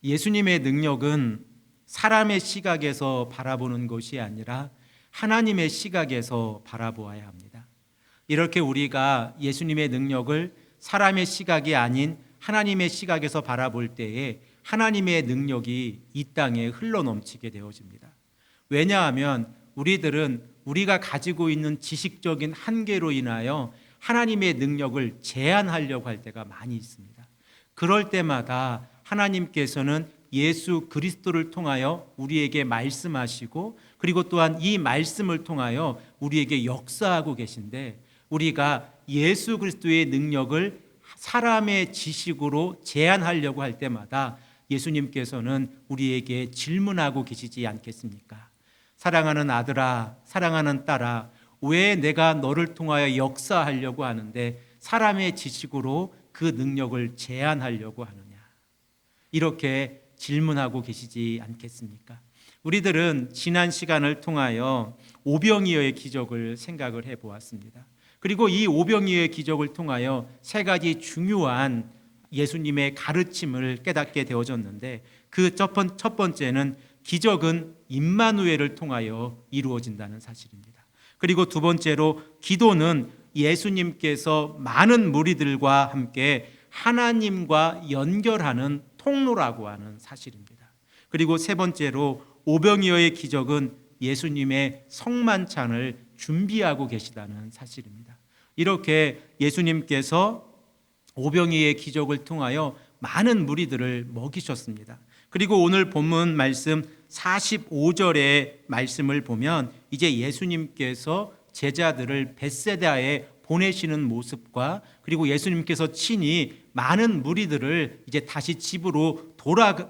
예수님의 능력은 사람의 시각에서 바라보는 것이 아니라 하나님의 시각에서 바라보아야 합니다. 이렇게 우리가 예수님의 능력을 사람의 시각이 아닌 하나님의 시각에서 바라볼 때에 하나님의 능력이 이 땅에 흘러넘치게 되어집니다. 왜냐하면 우리들은 우리가 가지고 있는 지식적인 한계로 인하여 하나님의 능력을 제한하려고 할 때가 많이 있습니다. 그럴 때마다 하나님께서는 예수 그리스도를 통하여 우리에게 말씀하시고, 그리고 또한 이 말씀을 통하여 우리에게 역사하고 계신데, 우리가 예수 그리스도의 능력을 사람의 지식으로 제한하려고 할 때마다 예수님께서는 우리에게 질문하고 계시지 않겠습니까? 사랑하는 아들아, 사랑하는 딸아, 왜 내가 너를 통하여 역사하려고 하는데 사람의 지식으로 그 능력을 제한하려고 하느냐? 이렇게 질문하고 계시지 않겠습니까? 우리들은 지난 시간을 통하여 오병이어의 기적을 생각을 해보았습니다. 그리고 이 오병이어의 기적을 통하여 세 가지 중요한 예수님의 가르침을 깨닫게 되어졌는데, 그 첫 번째는 기적은 임마누엘을 통하여 이루어진다는 사실입니다. 그리고 두 번째로 기도는 예수님께서 많은 무리들과 함께 하나님과 연결하는 통로라고 하는 사실입니다. 그리고 세 번째로 오병이어의 기적은 예수님의 성만찬을 준비하고 계시다는 사실입니다. 이렇게 예수님께서 오병이어의 기적을 통하여 많은 무리들을 먹이셨습니다. 그리고 오늘 본문 말씀 45절의 말씀을 보면 이제 예수님께서 제자들을 벳세다에 보내시는 모습과, 그리고 예수님께서 친히 많은 무리들을 이제 다시 집으로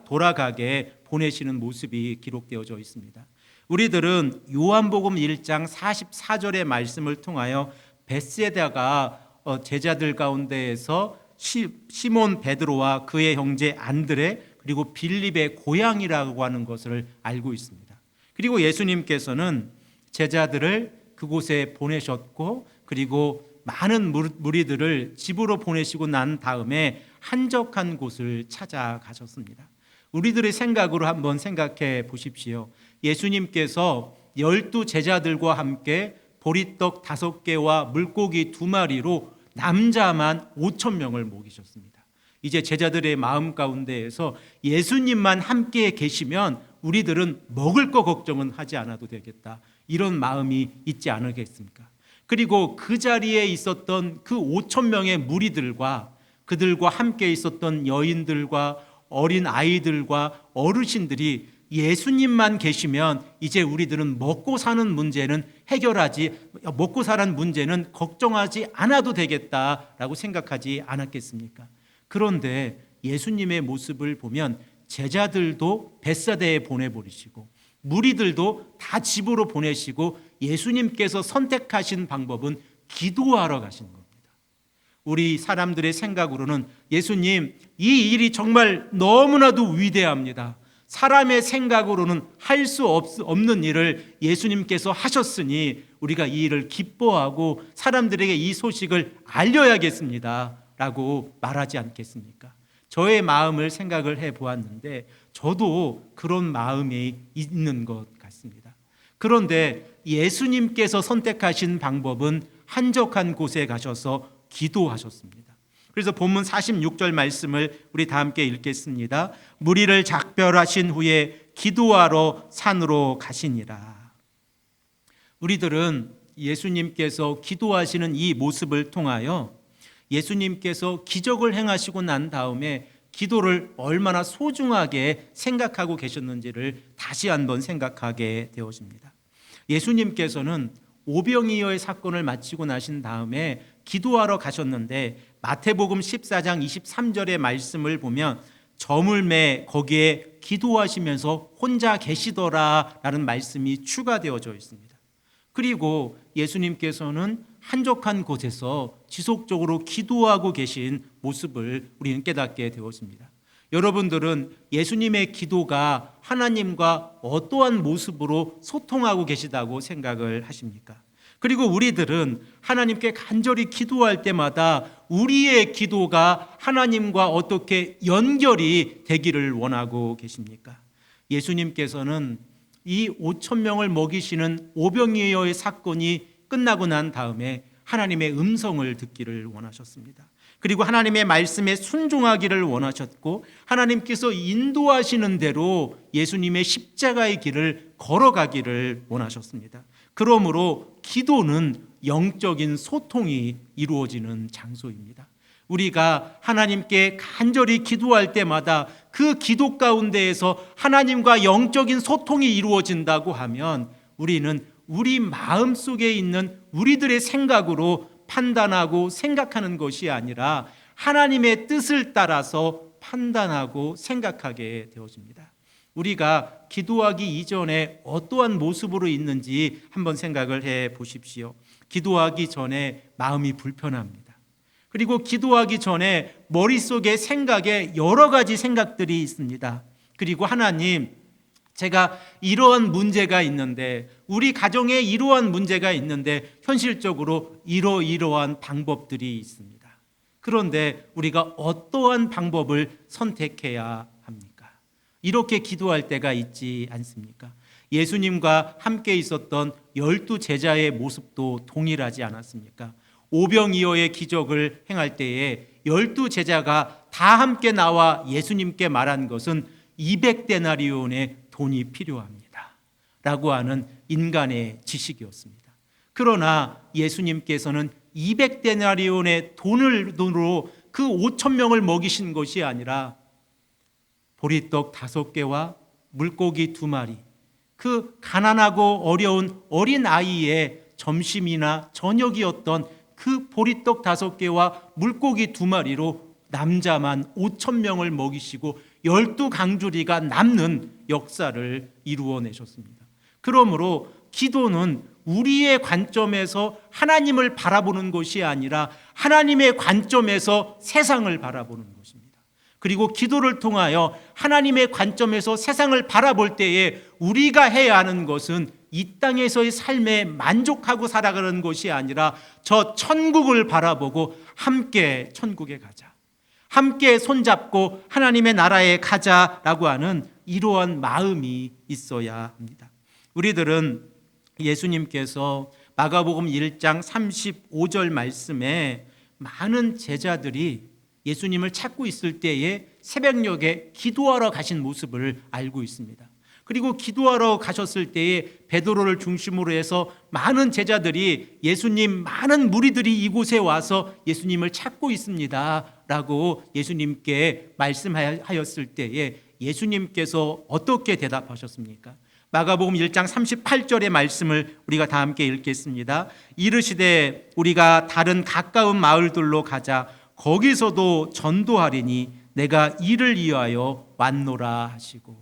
돌아가게 보내시는 모습이 기록되어져 있습니다. 우리들은 요한복음 1장 44절의 말씀을 통하여 벳세다가 제자들 가운데에서 시몬 베드로와 그의 형제 안드레, 그리고 빌립의 고향이라고 하는 것을 알고 있습니다. 그리고 예수님께서는 제자들을 그곳에 보내셨고, 그리고 많은 무리들을 집으로 보내시고 난 다음에 한적한 곳을 찾아가셨습니다. 우리들의 생각으로 한번 생각해 보십시오. 예수님께서 12 제자들과 함께 보리떡 5개와 물고기 2마리로 남자만 5,000명을 먹이셨습니다. 이제 제자들의 마음 가운데에서 예수님만 함께 계시면 우리들은 먹을 거 걱정은 하지 않아도 되겠다, 이런 마음이 있지 않겠습니까? 그리고 그 자리에 있었던 그 5,000명의 무리들과 그들과 함께 있었던 여인들과 어린 아이들과 어르신들이 예수님만 계시면 이제 우리들은 먹고 사는 문제는 먹고 사는 문제는 걱정하지 않아도 되겠다라고 생각하지 않았겠습니까? 그런데 예수님의 모습을 보면 제자들도 벳사다에 보내버리시고 무리들도 다 집으로 보내시고 예수님께서 선택하신 방법은 기도하러 가신 겁니다. 우리 사람들의 생각으로는 예수님, 이 일이 정말 너무나도 위대합니다. 사람의 생각으로는 할 수 없는 일을 예수님께서 하셨으니 우리가 이 일을 기뻐하고 사람들에게 이 소식을 알려야겠습니다 라고 말하지 않겠습니까? 저의 마음을 생각을 해보았는데 저도 그런 마음이 있는 것 같습니다. 그런데 예수님께서 선택하신 방법은 한적한 곳에 가셔서 기도하셨습니다. 그래서 본문 46절 말씀을 우리 다 함께 읽겠습니다. 무리를 작별하신 후에 기도하러 산으로 가시니라. 우리들은 예수님께서 기도하시는 이 모습을 통하여 예수님께서 기적을 행하시고 난 다음에 기도를 얼마나 소중하게 생각하고 계셨는지를 다시 한번 생각하게 되어집니다. 예수님께서는 오병이어의 사건을 마치고 나신 다음에 기도하러 가셨는데 마태복음 14장 23절의 말씀을 보면 저물매 거기에 기도하시면서 혼자 계시더라라는 말씀이 추가되어져 있습니다. 그리고 예수님께서는 한적한 곳에서 지속적으로 기도하고 계신 모습을 우리는 깨닫게 되었습니다. 여러분들은 예수님의 기도가 하나님과 어떠한 모습으로 소통하고 계시다고 생각을 하십니까? 그리고 우리들은 하나님께 간절히 기도할 때마다 우리의 기도가 하나님과 어떻게 연결이 되기를 원하고 계십니까? 예수님께서는 이 5천 명을 먹이시는 오병이어의 사건이 끝나고 난 다음에 하나님의 음성을 듣기를 원하셨습니다. 그리고 하나님의 말씀에 순종하기를 원하셨고, 하나님께서 인도하시는 대로 예수님의 십자가의 길을 걸어가기를 원하셨습니다. 그러므로 기도는 영적인 소통이 이루어지는 장소입니다. 우리가 하나님께 간절히 기도할 때마다 그 기도 가운데에서 하나님과 영적인 소통이 이루어진다고 하면 우리는 우리 마음속에 있는 우리들의 생각으로 판단하고 생각하는 것이 아니라 하나님의 뜻을 따라서 판단하고 생각하게 되어집니다. 우리가 기도하기 이전에 어떠한 모습으로 있는지 한번 생각을 해 보십시오. 기도하기 전에 마음이 불편합니다. 그리고 기도하기 전에 머릿속에 생각에 여러 가지 생각들이 있습니다. 그리고 하나님, 제가 이러한 문제가 있는데, 우리 가정에 이러한 문제가 있는데 현실적으로 이러한 방법들이 있습니다. 그런데 우리가 어떠한 방법을 선택해야 합니까? 이렇게 기도할 때가 있지 않습니까? 예수님과 함께 있었던 12 제자의 모습도 동일하지 않았습니까? 오병이어의 기적을 행할 때에 12 제자가 다 함께 나와 예수님께 말한 것은 200데나리온의 돈이 필요합니다 라고 하는 인간의 지식이었습니다. 그러나 예수님께서는 200데나리온의 돈으로 그 5천 명을 먹이신 것이 아니라 보리떡 5개와 물고기 2마리, 그 가난하고 어려운 어린 아이의 점심이나 저녁이었던 그 보리떡 5개와 물고기 2마리로 남자만 5천 명을 먹이시고 12강주리가 남는 역사를 이루어내셨습니다. 그러므로 기도는 우리의 관점에서 하나님을 바라보는 것이 아니라 하나님의 관점에서 세상을 바라보는 것입니다. 그리고 기도를 통하여 하나님의 관점에서 세상을 바라볼 때에 우리가 해야 하는 것은 이 땅에서의 삶에 만족하고 살아가는 것이 아니라 저 천국을 바라보고 함께 천국에 가자, 함께 손잡고 하나님의 나라에 가자라고 하는 이러한 마음이 있어야 합니다. 우리들은 예수님께서 마가복음 1장 35절 말씀에 많은 제자들이 예수님을 찾고 있을 때에 새벽녘에 기도하러 가신 모습을 알고 있습니다. 그리고 기도하러 가셨을 때에 베드로를 중심으로 해서 많은 제자들이 예수님, 많은 무리들이 이곳에 와서 예수님을 찾고 있습니다 라고 예수님께 말씀하였을 때에 예수님께서 어떻게 대답하셨습니까? 마가복음 1장 38절의 말씀을 우리가 다 함께 읽겠습니다. 이르시되 우리가 다른 가까운 마을들로 가자. 거기서도 전도하리니 내가 이를 위하여 왔노라 하시고,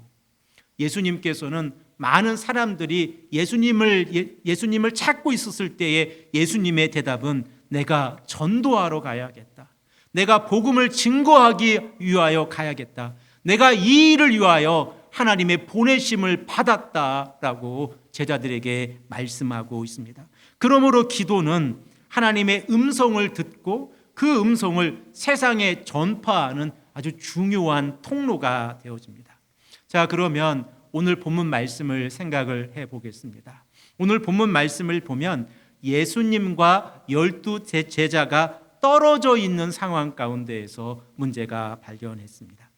예수님께서는 많은 사람들이 예수님을 찾고 있었을 때에 예수님의 대답은 내가 전도하러 가야겠다. 내가 복음을 증거하기 위하여 가야겠다. 내가 이 일을 위하여 하나님의 보내심을 받았다라고 제자들에게 말씀하고 있습니다. 그러므로 기도는 하나님의 음성을 듣고 그 음성을 세상에 전파하는 아주 중요한 통로가 되어집니다. 자, 그러면 오늘 본문 말씀을 생각을 해보겠습니다. 오늘 본문 말씀을 보면 예수님과 12 제자가 떨어져 있는 상황 가운데에서 문제가 발견했습니다.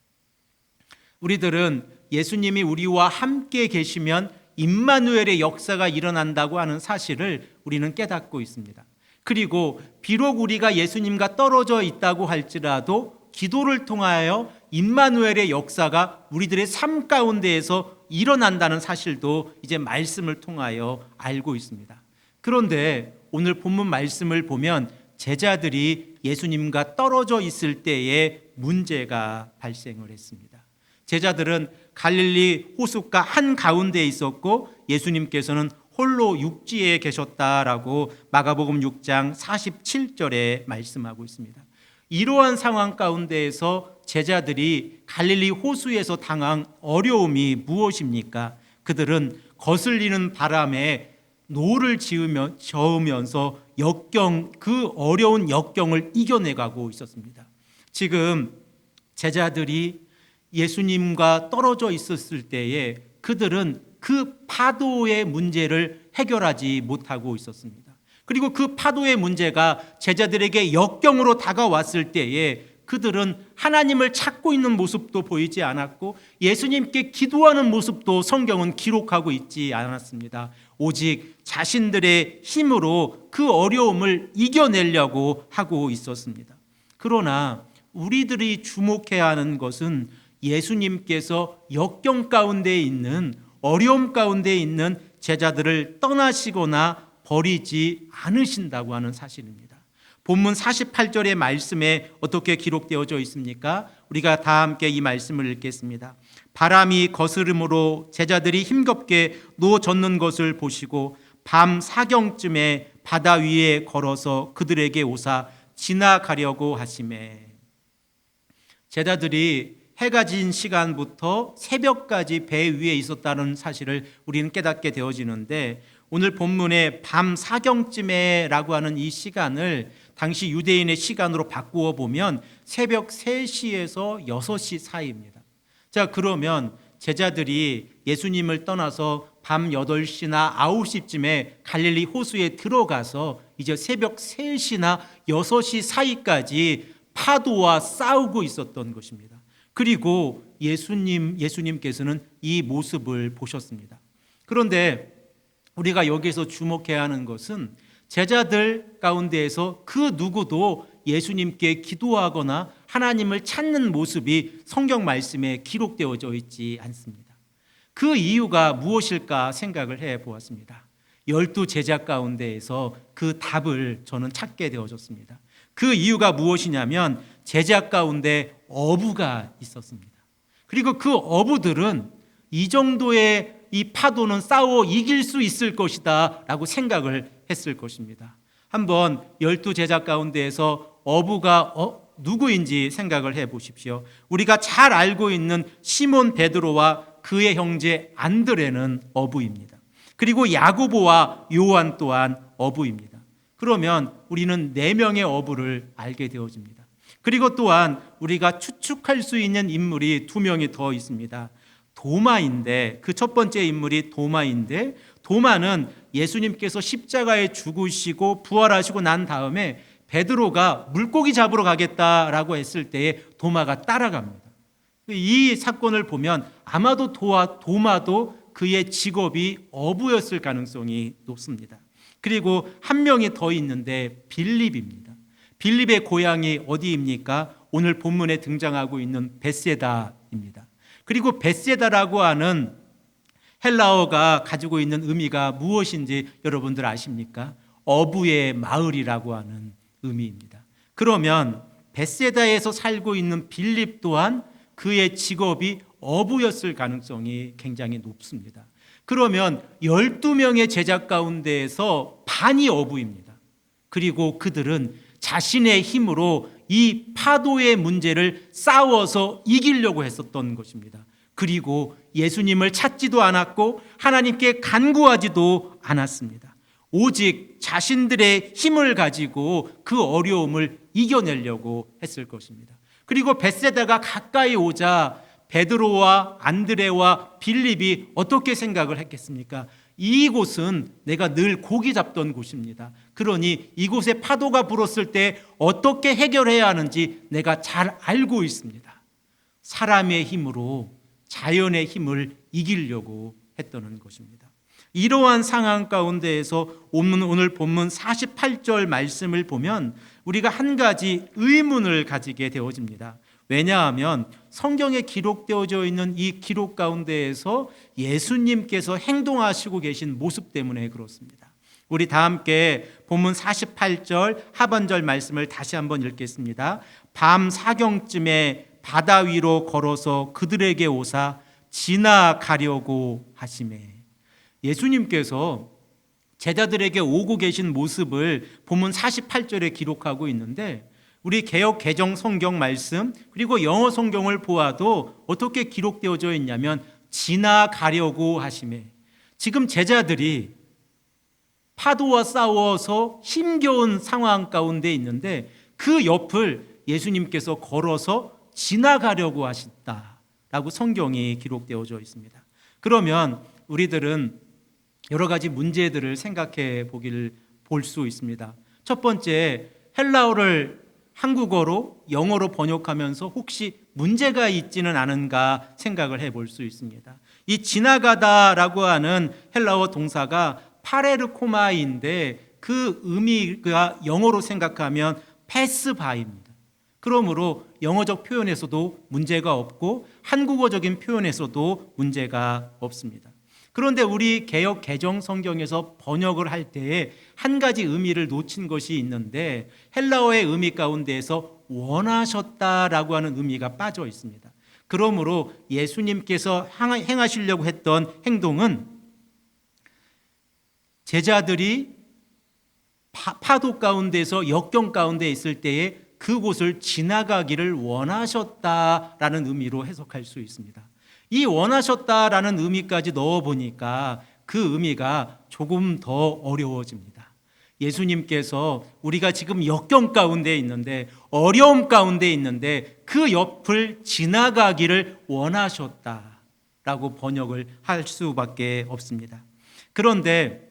우리들은 예수님이 우리와 함께 계시면 임마누엘의 역사가 일어난다고 하는 사실을 우리는 깨닫고 있습니다. 그리고 비록 우리가 예수님과 떨어져 있다고 할지라도 기도를 통하여 임마누엘의 역사가 우리들의 삶 가운데에서 일어난다는 사실도 이제 말씀을 통하여 알고 있습니다. 그런데 오늘 본문 말씀을 보면 제자들이 예수님과 떨어져 있을 때에 문제가 발생을 했습니다. 제자들은 갈릴리 호숫가 한가운데에 있었고 예수님께서는 홀로 육지에 계셨다라고 마가복음 6장 47절에 말씀하고 있습니다. 이러한 상황 가운데에서 제자들이 갈릴리 호수에서 당한 어려움이 무엇입니까? 그들은 거슬리는 바람에 노를 저으면서 그 어려운 역경을 이겨내가고 있었습니다. 지금 제자들이 예수님과 떨어져 있었을 때에 그들은 그 파도의 문제를 해결하지 못하고 있었습니다. 그리고 그 파도의 문제가 제자들에게 역경으로 다가왔을 때에 그들은 하나님을 찾고 있는 모습도 보이지 않았고 예수님께 기도하는 모습도 성경은 기록하고 있지 않았습니다. 오직 자신들의 힘으로 그 어려움을 이겨내려고 하고 있었습니다. 그러나 우리들이 주목해야 하는 것은 예수님께서 역경 가운데 있는, 어려움 가운데 있는 제자들을 떠나시거나 버리지 않으신다고 하는 사실입니다. 본문 48절의 말씀에 어떻게 기록되어져 있습니까? 우리가 다 함께 이 말씀을 읽겠습니다. 바람이 거스름으로 제자들이 힘겹게 누워 젖는 것을 보시고 밤 사경쯤에 바다 위에 걸어서 그들에게 오사 지나가려고 하시매. 제자들이 해가 진 시간부터 새벽까지 배 위에 있었다는 사실을 우리는 깨닫게 되어지는데, 오늘 본문의 밤 사경쯤에라고 하는 이 시간을 당시 유대인의 시간으로 바꾸어 보면 새벽 3시에서 6시 사이입니다. 자, 그러면 제자들이 예수님을 떠나서 밤 8시나 9시쯤에 갈릴리 호수에 들어가서 이제 새벽 3시나 6시 사이까지 파도와 싸우고 있었던 것입니다. 그리고 예수님께서는 이 모습을 보셨습니다. 그런데 우리가 여기서 주목해야 하는 것은 제자들 가운데에서 그 누구도 예수님께 기도하거나 하나님을 찾는 모습이 성경 말씀에 기록되어져 있지 않습니다. 그 이유가 무엇일까 생각을 해 보았습니다. 12 제자 가운데에서 그 답을 저는 찾게 되어졌습니다. 그 이유가 무엇이냐면 제자 가운데 어부가 있었습니다. 그리고 그 어부들은 이 정도의 이 파도는 싸워 이길 수 있을 것이다 라고 생각을 했을 것입니다. 한번 12 제자 가운데에서 어부가 누구인지 생각을 해 보십시오. 우리가 잘 알고 있는 시몬 베드로와 그의 형제 안드레는 어부입니다. 그리고 야고보와 요한 또한 어부입니다. 그러면 우리는 4명의 어부를 알게 되어집니다. 그리고 또한 우리가 추측할 수 있는 인물이 2명이 더 있습니다. 도마인데, 그 첫 번째 인물이 도마인데, 도마는 예수님께서 십자가에 죽으시고 부활하시고 난 다음에 베드로가 물고기 잡으러 가겠다라고 했을 때에 도마가 따라갑니다. 이 사건을 보면 아마도 도마도 그의 직업이 어부였을 가능성이 높습니다. 그리고 한 명이 더 있는데 빌립입니다. 빌립의 고향이 어디입니까? 오늘 본문에 등장하고 있는 벳세다입니다. 그리고 벳세다라고 하는 헬라어가 가지고 있는 의미가 무엇인지 여러분들 아십니까? 어부의 마을이라고 하는 의미입니다. 그러면 벳세다에서 살고 있는 빌립 또한 그의 직업이 어부였을 가능성이 굉장히 높습니다. 그러면 12명의 제자 가운데에서 반이 어부입니다. 그리고 그들은 자신의 힘으로 이 파도의 문제를 싸워서 이기려고 했었던 것입니다. 그리고 예수님을 찾지도 않았고 하나님께 간구하지도 않았습니다. 오직 자신들의 힘을 가지고 그 어려움을 이겨내려고 했을 것입니다. 그리고 벳세다가 가까이 오자 베드로와 안드레와 빌립이 어떻게 생각을 했겠습니까? 이곳은 내가 늘 고기 잡던 곳입니다. 그러니 이곳에 파도가 불었을 때 어떻게 해결해야 하는지 내가 잘 알고 있습니다. 사람의 힘으로 자연의 힘을 이기려고 했던 것입니다. 이러한 상황 가운데에서 오늘 본문 48절 말씀을 보면 우리가 한 가지 의문을 가지게 되어집니다. 왜냐하면 성경에 기록되어져 있는 이 기록 가운데에서 예수님께서 행동하시고 계신 모습 때문에 그렇습니다. 우리 다 함께 본문 48절 하반절 말씀을 다시 한번 읽겠습니다. 밤 사경쯤에 바다 위로 걸어서 그들에게 오사 지나가려고 하시매. 예수님께서 제자들에게 오고 계신 모습을 본문 48절에 기록하고 있는데 우리 개역 개정 성경 말씀 그리고 영어 성경을 보아도 어떻게 기록되어져 있냐면 지나가려고 하시매. 지금 제자들이 파도와 싸워서 힘겨운 상황 가운데 있는데 그 옆을 예수님께서 걸어서 지나가려고 하셨다라고 성경이 기록되어져 있습니다. 그러면 우리들은 여러 가지 문제들을 생각해 볼 수 있습니다. 첫 번째, 헬라어를 한국어로 영어로 번역하면서 혹시 문제가 있지는 않은가 생각을 해볼 수 있습니다. 이 지나가다라고 하는 헬라어 동사가 파레르코마인데 그 의미가 영어로 생각하면 패스 바이입니다. 그러므로 영어적 표현에서도 문제가 없고 한국어적인 표현에서도 문제가 없습니다. 그런데 우리 개역 개정 성경에서 번역을 할 때에 한 가지 의미를 놓친 것이 있는데 헬라어의 의미 가운데에서 원하셨다라고 하는 의미가 빠져 있습니다. 그러므로 예수님께서 행하시려고 했던 행동은 제자들이 파도 가운데서 역경 가운데 있을 때에 그곳을 지나가기를 원하셨다라는 의미로 해석할 수 있습니다. 이 원하셨다라는 의미까지 넣어보니까 그 의미가 조금 더 어려워집니다. 예수님께서 우리가 지금 역경 가운데 있는데 어려움 가운데 있는데 그 옆을 지나가기를 원하셨다라고 번역을 할 수밖에 없습니다. 그런데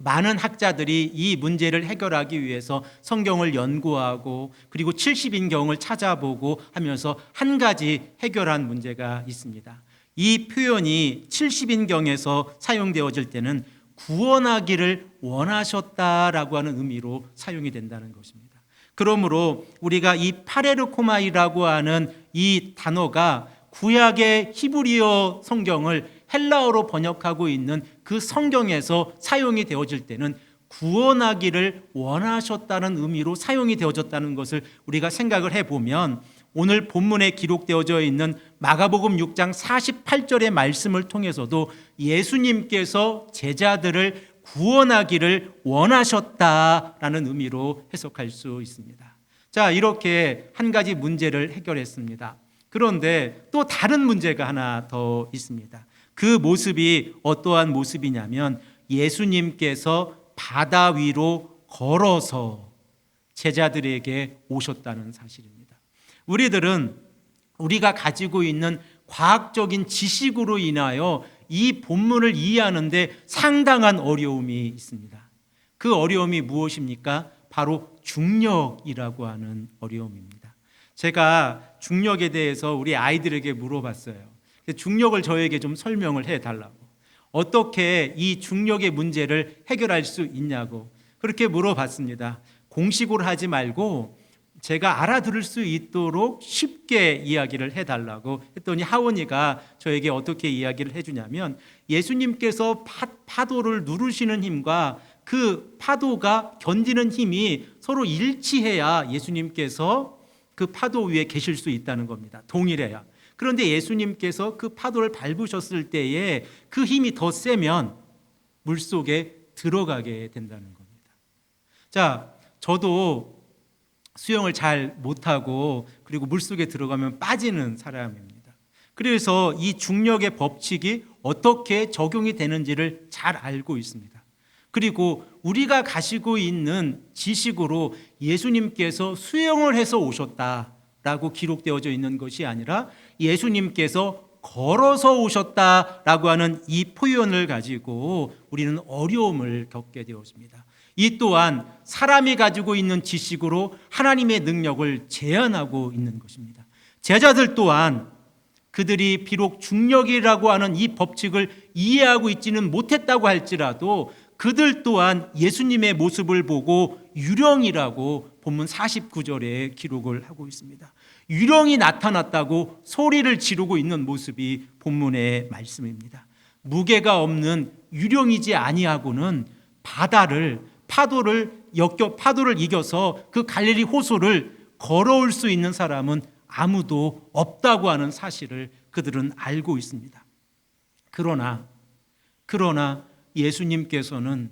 많은 학자들이 이 문제를 해결하기 위해서 성경을 연구하고 그리고 70인경을 찾아보고 하면서 한 가지 해결한 문제가 있습니다. 이 표현이 70인경에서 사용되어질 때는 구원하기를 원하셨다라고 하는 의미로 사용이 된다는 것입니다. 그러므로 우리가 이 파레르코마이라고 하는 이 단어가 구약의 히브리어 성경을 헬라어로 번역하고 있는 그 성경에서 사용이 되어질 때는 구원하기를 원하셨다는 의미로 사용이 되어졌다는 것을 우리가 생각을 해보면 오늘 본문에 기록되어져 있는 마가복음 6장 48절의 말씀을 통해서도 예수님께서 제자들을 구원하기를 원하셨다라는 의미로 해석할 수 있습니다. 자, 이렇게 한 가지 문제를 해결했습니다. 그런데 또 다른 문제가 하나 더 있습니다. 그 모습이 어떠한 모습이냐면 예수님께서 바다 위로 걸어서 제자들에게 오셨다는 사실입니다. 우리들은 우리가 가지고 있는 과학적인 지식으로 인하여 이 본문을 이해하는데 상당한 어려움이 있습니다. 그 어려움이 무엇입니까? 바로 중력이라고 하는 어려움입니다. 제가 중력에 대해서 우리 아이들에게 물어봤어요. 중력을 저에게 좀 설명을 해달라고. 어떻게 이 중력의 문제를 해결할 수 있냐고 그렇게 물어봤습니다. 공식으로 하지 말고 제가 알아들을 수 있도록 쉽게 이야기를 해달라고 했더니 하원이가 저에게 어떻게 이야기를 해주냐면 예수님께서 파도를 누르시는 힘과 그 파도가 견디는 힘이 서로 일치해야 예수님께서 그 파도 위에 계실 수 있다는 겁니다. 동일해야. 그런데 예수님께서 그 파도를 밟으셨을 때에 그 힘이 더 세면 물속에 들어가게 된다는 겁니다. 자, 저도 수영을 잘 못하고 그리고 물속에 들어가면 빠지는 사람입니다. 그래서 이 중력의 법칙이 어떻게 적용이 되는지를 잘 알고 있습니다. 그리고 우리가 가지고 있는 지식으로 예수님께서 수영을 해서 오셨다라고 기록되어져 있는 것이 아니라 예수님께서 걸어서 오셨다라고 하는 이 표현을 가지고 우리는 어려움을 겪게 되었습니다. 이 또한 사람이 가지고 있는 지식으로 하나님의 능력을 제한하고 있는 것입니다. 제자들 또한 그들이 비록 중력이라고 하는 이 법칙을 이해하고 있지는 못했다고 할지라도 그들 또한 예수님의 모습을 보고 유령이라고 본문 49절에 기록을 하고 있습니다. 유령이 나타났다고 소리를 지르고 있는 모습이 본문의 말씀입니다. 무게가 없는 유령이지 아니하고는 파도를 이겨서 그 갈릴리 호수를 걸어올 수 있는 사람은 아무도 없다고 하는 사실을 그들은 알고 있습니다. 그러나 예수님께서는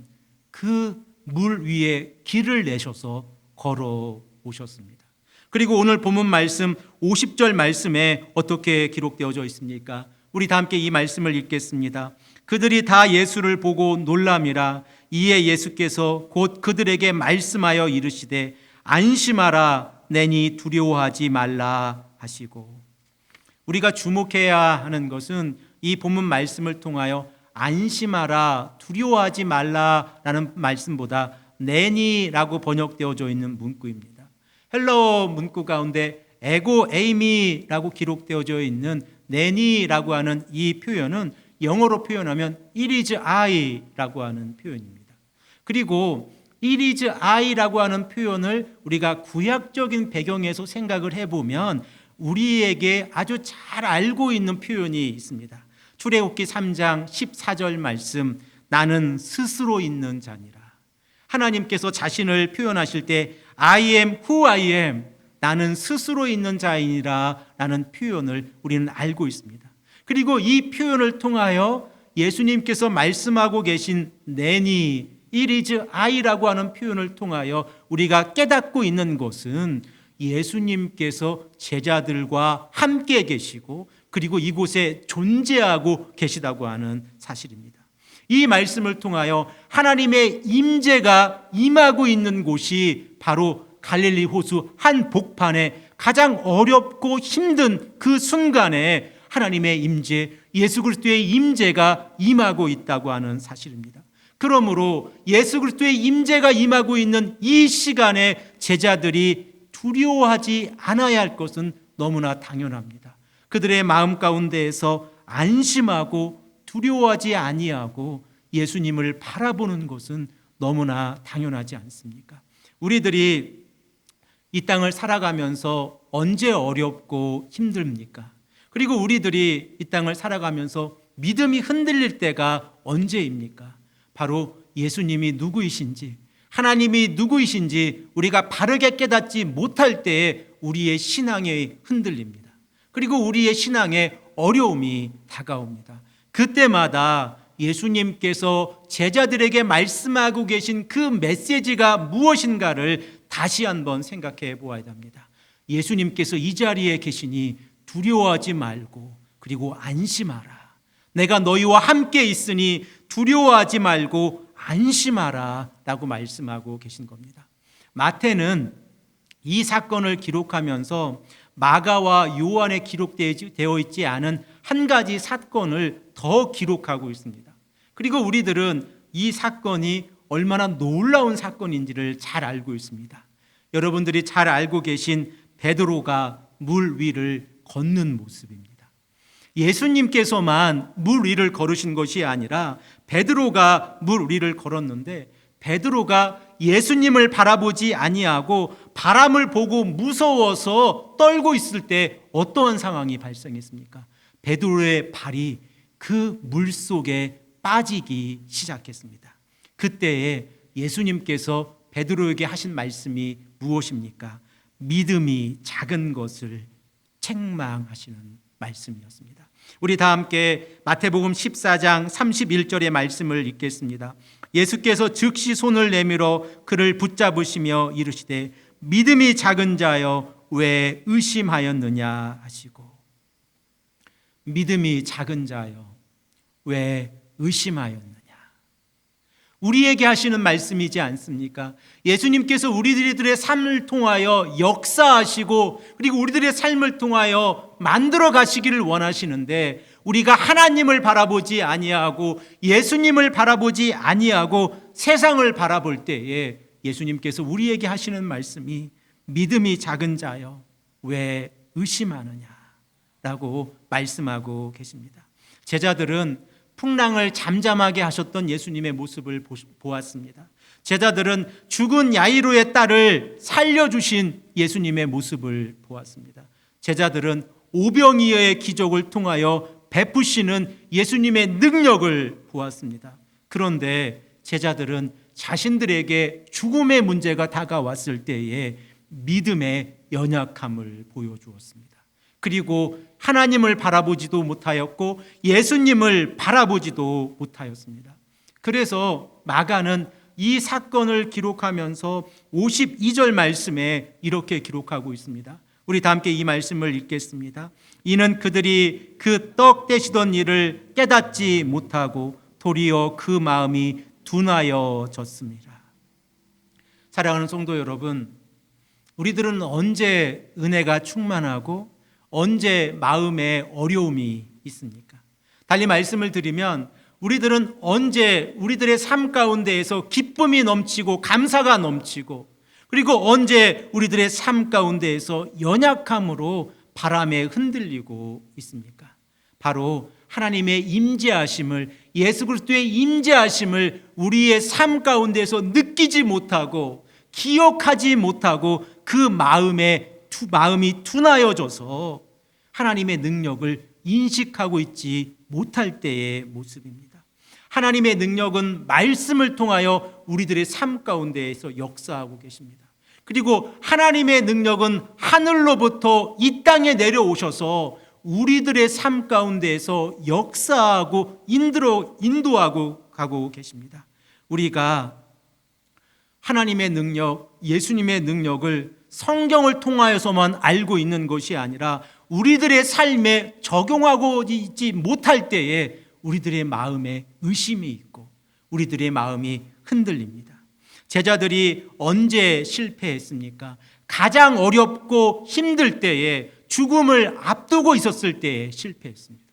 그 물 위에 길을 내셔서 걸어오셨습니다. 그리고 오늘 본문 말씀 50절 말씀에 어떻게 기록되어져 있습니까? 우리 다 함께 이 말씀을 읽겠습니다. 그들이 다 예수를 보고 놀람이라 이에 예수께서 곧 그들에게 말씀하여 이르시되 안심하라 내니 두려워하지 말라 하시고, 우리가 주목해야 하는 것은 이 본문 말씀을 통하여 안심하라 두려워하지 말라라는 말씀보다 내니라고 번역되어져 있는 문구입니다. 헬러 문구 가운데 에고 에이미라고 기록되어져 있는 내니라고 하는 이 표현은 영어로 표현하면 it is I라고 하는 표현입니다. 그리고 it is I라고 하는 표현을 우리가 구약적인 배경에서 생각을 해보면 우리에게 아주 잘 알고 있는 표현이 있습니다. 출애굽기 3장 14절 말씀, 나는 스스로 있는 자니라. 하나님께서 자신을 표현하실 때 I am who I am, 나는 스스로 있는 자이니라 라는 표현을 우리는 알고 있습니다. 그리고 이 표현을 통하여 예수님께서 말씀하고 계신 내니 it is I라고 하는 표현을 통하여 우리가 깨닫고 있는 것은 예수님께서 제자들과 함께 계시고 그리고 이곳에 존재하고 계시다고 하는 사실입니다. 이 말씀을 통하여 하나님의 임재가 임하고 있는 곳이 바로 갈릴리 호수 한 복판에 가장 어렵고 힘든 그 순간에 하나님의 임재, 예수 그리스도의 임재가 임하고 있다고 하는 사실입니다. 그러므로 예수 그리스도의 임재가 임하고 있는 이 시간에 제자들이 두려워하지 않아야 할 것은 너무나 당연합니다. 그들의 마음 가운데에서 안심하고 두려워하지 아니하고 예수님을 바라보는 것은 너무나 당연하지 않습니까? 우리들이 이 땅을 살아가면서 언제 어렵고 힘듭니까? 그리고 우리들이 이 땅을 살아가면서 믿음이 흔들릴 때가 언제입니까? 바로 예수님이 누구이신지, 하나님이 누구이신지 우리가 바르게 깨닫지 못할 때에 우리의 신앙이 흔들립니다. 그리고 우리의 신앙에 어려움이 다가옵니다. 그때마다 예수님께서 제자들에게 말씀하고 계신 그 메시지가 무엇인가를 다시 한번 생각해 보아야 합니다. 예수님께서 이 자리에 계시니 두려워하지 말고 그리고 안심하라. 내가 너희와 함께 있으니 두려워하지 말고 안심하라 라고 말씀하고 계신 겁니다. 마태는 이 사건을 기록하면서 마가와 요한에 기록되어 있지 않은 한 가지 사건을 더 기록하고 있습니다. 그리고 우리들은 이 사건이 얼마나 놀라운 사건인지를 잘 알고 있습니다. 여러분들이 잘 알고 계신 베드로가 물 위를 걷는 모습입니다. 예수님께서만 물 위를 걸으신 것이 아니라 베드로가 물 위를 걸었는데 베드로가 예수님을 바라보지 아니하고 바람을 보고 무서워서 떨고 있을 때 어떠한 상황이 발생했습니까? 베드로의 발이 그 물속에 빠지기 시작했습니다. 그때에 예수님께서 베드로에게 하신 말씀이 무엇입니까? 믿음이 작은 것을 책망하시는 말씀이었습니다. 우리 다 함께 마태복음 14장 31절의 말씀을 읽겠습니다. 예수께서 즉시 손을 내밀어 그를 붙잡으시며 이르시되 믿음이 작은 자여 왜 의심하였느냐 하시고, 믿음이 작은 자여 왜 의심하였느냐, 우리에게 하시는 말씀이지 않습니까? 예수님께서 우리들의 삶을 통하여 역사하시고 그리고 우리들의 삶을 통하여 만들어 가시기를 원하시는데 우리가 하나님을 바라보지 아니하고 예수님을 바라보지 아니하고 세상을 바라볼 때에 예수님께서 우리에게 하시는 말씀이 믿음이 작은 자여 왜 의심하느냐라고 말씀하고 계십니다. 제자들은 풍랑을 잠잠하게 하셨던 예수님의 모습을 보았습니다. 제자들은 죽은 야이로의 딸을 살려주신 예수님의 모습을 보았습니다. 제자들은 오병이어의 기적을 통하여 베푸시는 예수님의 능력을 보았습니다. 그런데 제자들은 자신들에게 죽음의 문제가 다가왔을 때에 믿음의 연약함을 보여주었습니다. 그리고 하나님을 바라보지도 못하였고 예수님을 바라보지도 못하였습니다. 그래서 마가는 이 사건을 기록하면서 52절 말씀에 이렇게 기록하고 있습니다. 우리 다 함께 이 말씀을 읽겠습니다. 이는 그들이 그 떡 떼시던 일을 깨닫지 못하고 도리어 그 마음이 둔하여졌습니다. 사랑하는 성도 여러분, 우리들은 언제 은혜가 충만하고 언제 마음에 어려움이 있습니까? 달리 말씀을 드리면 우리들은 언제 우리들의 삶 가운데에서 기쁨이 넘치고 감사가 넘치고, 그리고 언제 우리들의 삶 가운데에서 연약함으로 바람에 흔들리고 있습니까? 바로 하나님의 임재하심을, 예수 그리스도의 임재하심을 우리의 삶 가운데서 느끼지 못하고 기억하지 못하고 그 마음이 둔하여져서 하나님의 능력을 인식하고 있지 못할 때의 모습입니다. 하나님의 능력은 말씀을 통하여 우리들의 삶 가운데에서 역사하고 계십니다. 그리고 하나님의 능력은 하늘로부터 이 땅에 내려오셔서 우리들의 삶 가운데에서 역사하고 인도하고 가고 계십니다. 우리가 하나님의 능력, 예수님의 능력을 성경을 통하여서만 알고 있는 것이 아니라 우리들의 삶에 적용하고 있지 못할 때에 우리들의 마음에 의심이 있고 우리들의 마음이 흔들립니다. 제자들이 언제 실패했습니까? 가장 어렵고 힘들 때에, 죽음을 앞두고 있었을 때에 실패했습니다.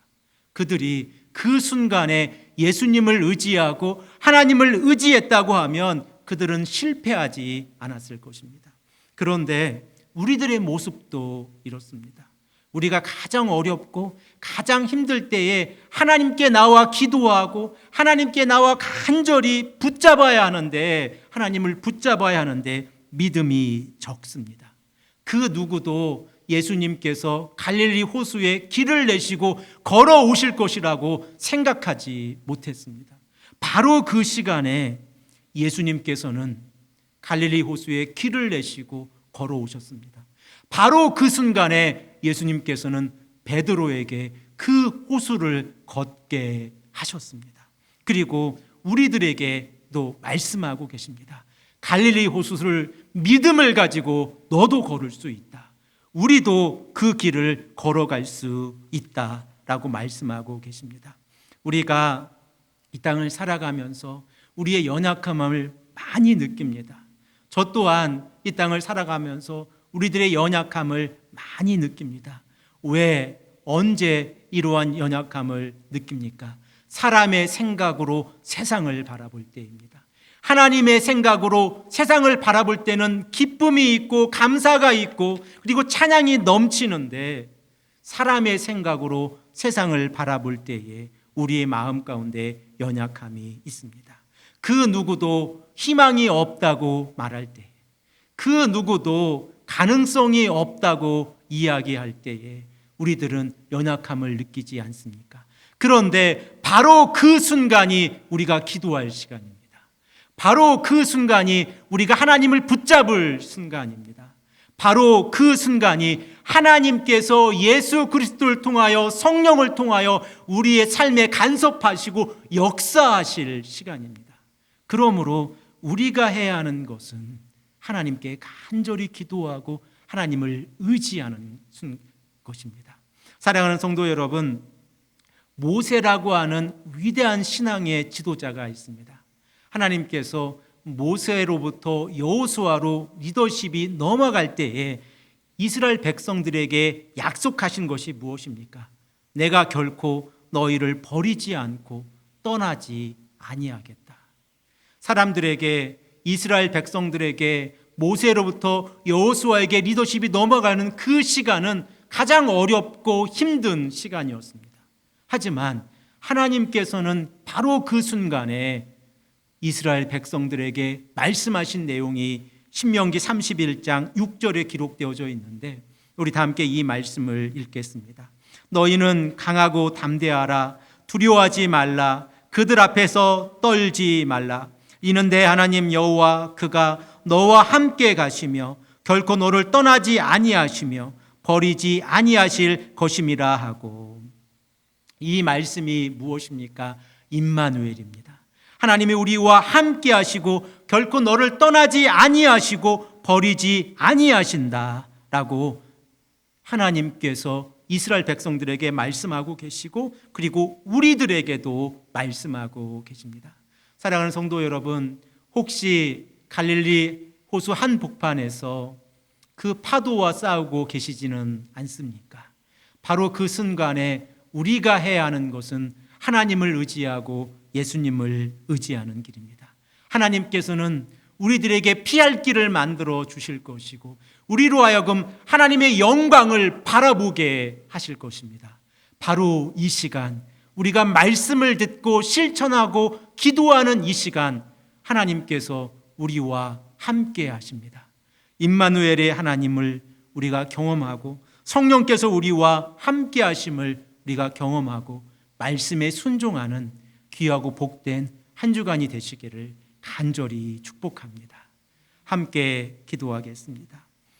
그들이 그 순간에 예수님을 의지하고 하나님을 의지했다고 하면 그들은 실패하지 않았을 것입니다. 그런데 우리들의 모습도 이렇습니다. 우리가 가장 어렵고 가장 힘들 때에 하나님께 나와 기도하고 하나님께 나와 간절히 붙잡아야 하는데, 하나님을 붙잡아야 하는데 믿음이 적습니다. 그 누구도 예수님께서 갈릴리 호수에 길을 내시고 걸어오실 것이라고 생각하지 못했습니다. 바로 그 시간에 예수님께서는 갈릴리 호수에 길을 내시고 걸어오셨습니다. 바로 그 순간에 예수님께서는 베드로에게 그 호수를 걷게 하셨습니다. 그리고 우리들에게도 말씀하고 계십니다. 갈릴리 호수를 믿음을 가지고 너도 걸을 수 있다. 우리도 그 길을 걸어갈 수 있다라고 말씀하고 계십니다. 우리가 이 땅을 살아가면서 우리의 연약함을 많이 느낍니다. 저 또한 이 땅을 살아가면서 우리들의 연약함을 많이 느낍니다. 왜, 언제 이러한 연약함을 느낍니까? 사람의 생각으로 세상을 바라볼 때입니다. 하나님의 생각으로 세상을 바라볼 때는 기쁨이 있고 감사가 있고 그리고 찬양이 넘치는데, 사람의 생각으로 세상을 바라볼 때에 우리의 마음 가운데 연약함이 있습니다. 그 누구도 희망이 없다고 말할 때, 그 누구도 가능성이 없다고 이야기할 때에 우리들은 연약함을 느끼지 않습니까? 그런데 바로 그 순간이 우리가 기도할 시간입니다. 바로 그 순간이 우리가 하나님을 붙잡을 순간입니다. 바로 그 순간이 하나님께서 예수 그리스도를 통하여, 성령을 통하여 우리의 삶에 간섭하시고 역사하실 시간입니다. 그러므로 우리가 해야 하는 것은 하나님께 간절히 기도하고 하나님을 의지하는 것입니다. 사랑하는 성도 여러분, 모세라고 하는 위대한 신앙의 지도자가 있습니다. 하나님께서 모세로부터 여호수아로 리더십이 넘어갈 때에 이스라엘 백성들에게 약속하신 것이 무엇입니까? 내가 결코 너희를 버리지 않고 떠나지 아니하겠다. 사람들에게, 이스라엘 백성들에게 모세로부터 여호수아에게 리더십이 넘어가는 그 시간은 가장 어렵고 힘든 시간이었습니다. 하지만 하나님께서는 바로 그 순간에 이스라엘 백성들에게 말씀하신 내용이 신명기 31장 6절에 기록되어져 있는데, 우리 다 함께 이 말씀을 읽겠습니다. 너희는 강하고 담대하라. 두려워하지 말라. 그들 앞에서 떨지 말라. 이는 내 하나님 여호와 그가 너와 함께 가시며 결코 너를 떠나지 아니하시며 버리지 아니하실 것임이라 하고. 이 말씀이 무엇입니까? 임마누엘입니다. 하나님이 우리와 함께 하시고 결코 너를 떠나지 아니하시고 버리지 아니하신다라고 하나님께서 이스라엘 백성들에게 말씀하고 계시고, 그리고 우리들에게도 말씀하고 계십니다. 사랑하는 성도 여러분, 혹시 갈릴리 호수 한복판에서 그 파도와 싸우고 계시지는 않습니까? 바로 그 순간에 우리가 해야 하는 것은 하나님을 의지하고 예수님을 의지하는 길입니다. 하나님께서는 우리들에게 피할 길을 만들어 주실 것이고 우리로 하여금 하나님의 영광을 바라보게 하실 것입니다. 바로 이 시간, 우리가 말씀을 듣고 실천하고 기도하는 이 시간, 하나님께서 우리와 함께 하십니다. 임마누엘의 하나님을 우리가 경험하고 성령께서 우리와 함께 하심을 우리가 경험하고 말씀에 순종하는 귀하고 복된 한 주간이 되시기를 간절히 축복합니다. 함께 기도하겠습니다.